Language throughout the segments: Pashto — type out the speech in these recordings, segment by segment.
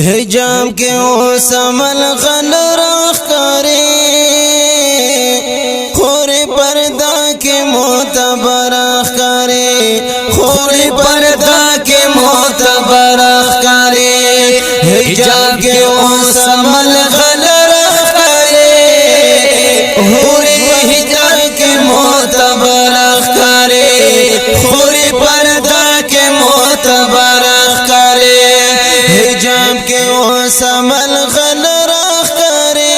حجاب کے اوسمل غل رخ کرے خوری پردہ کے معتبر کرے خوری پردہ کے معتبر کرے حجاب کے اوسمل غل رخ کرے خوری حجاب کے معتبر کرے خوری پردہ کے معتبر کرے حجاب کے اوسمل غل رخ کرے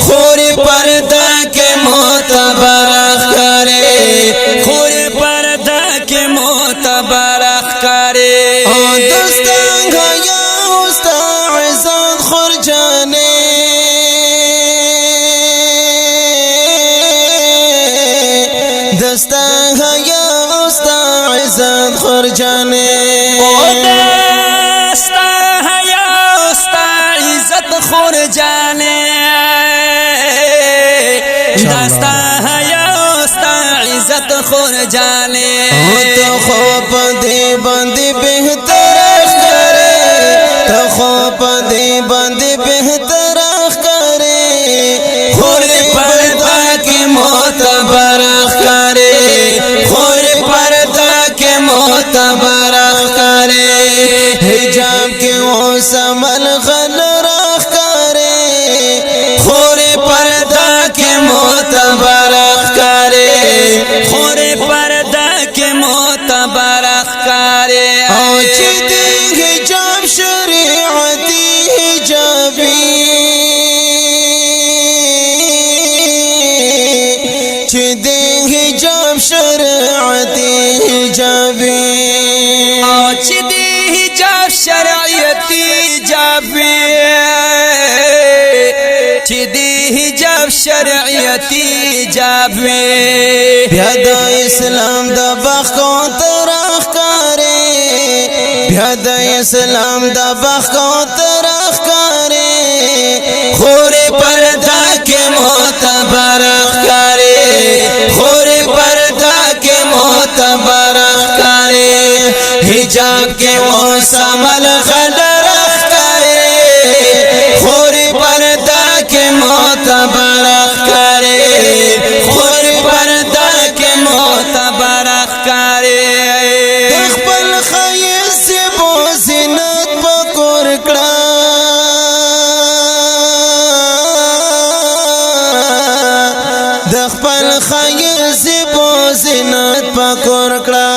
خوری پردہ کے معتبر کرے خوری پردہ کے معتبر کرے دستان گیا استا عزت خور جانے دستان گیا استا عزت خور جانے خور جانے دستا ہے استا عزت خور جانے تو خوب دے بندی بہتر کرے تو خوب دے بندی بہتر کرے خوری پردہ کے معتبر کرے خوری پردہ کے معتبر کرے حجاب کے اوسمل غل رخ کرے خوری پردہ کے معتبر کرے خوری پردہ کے معتبر کرے او چدی حجاب شریعتی حجابی چدی حجاب شریعتی حجابی او چدی حجاب شرعیتی جابی چدی حجاب شرعیتی جابی بیاد اسلام دا بخو ترخ کرے بیاد اسلام دا بخو ترخ کرے خوری پردہ کے معتبر کرے خوری پردہ کے معتبر کرے حجاب کے اوسمل غل رخ کرے خوری پردہ کے معتبر کرے خوری پردہ کے معتبر کرے خپل خیز بو زینت پکور کړه د خپل خیز بو زینت پکور کړه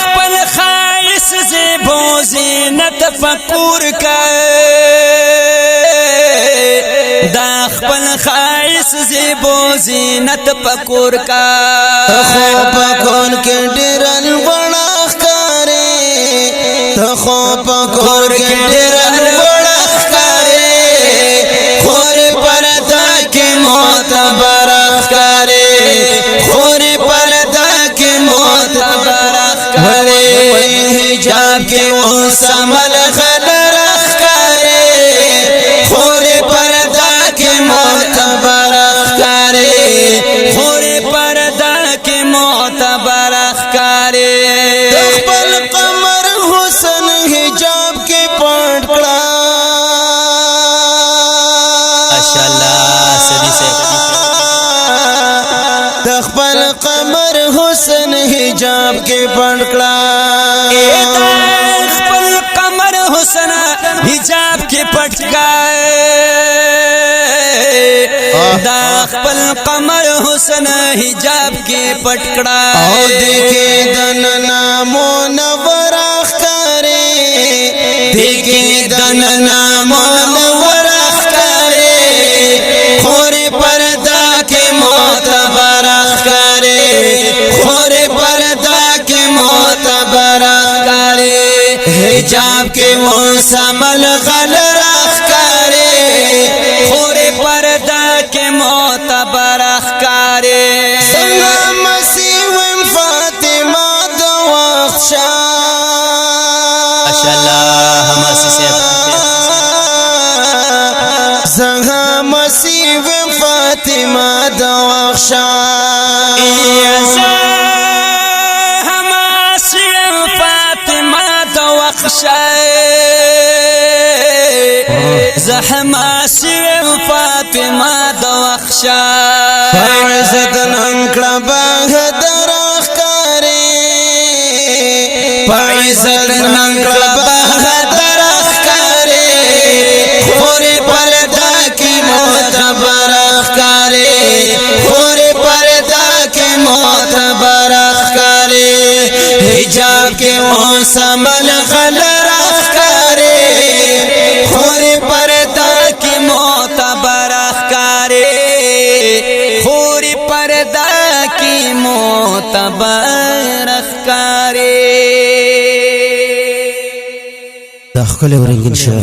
خپل خیز بو زینت پکور کړه دا خپل خیز زیبو زینت پکور کا خو پکور کې ډیرن وړاخ کارې خو پکور کې ډیرن وړاخ کارې خوري پردہ کې معتبر کارې خوري پردہ کې معتبر کارې حجاب کې اوسمل غل رخ کارې خوري پردہ معتبر کرے خوری پردہ کے معتبر کرے خپل قمر حسن حجاب کے پټ کړه ماشاءاللہ سدی سے خپل قمر حسن حجاب کے پټ کړه خپل قمر حسن حجاب کے پټ دا خپل قمر حسن حجاب کے پټکڑا او دیکھے دننا منور اخکارے دیکھے دننا منور اخکارے خوری پردہ کے معتبر اخکارے خوری پردہ کے معتبر اخکارے حجاب کے اوسمل غل رخ کرے خوری پردہ کے معتبر اخکارے سنگا مسیح فاطمہ دو اخشا ماشاءاللہ ہماسی سے سنگا مسیح فاطمہ دو اخشا ہماسی فاطمہ دو اخشا زحما سیم فاطمه د وخشا عزت ننکړه بهادر ښکارې عزت ننکړه بهادر ښکارې خورې پردا کې معتبر ښکارې خورې پردا کې معتبر ښکارې حجاب کې موسمن غلر ښکارې خورې پردا کې معتبر ښکارې خورې پردا کې معتبر ښکارې دا ښکلی ورنګین شعر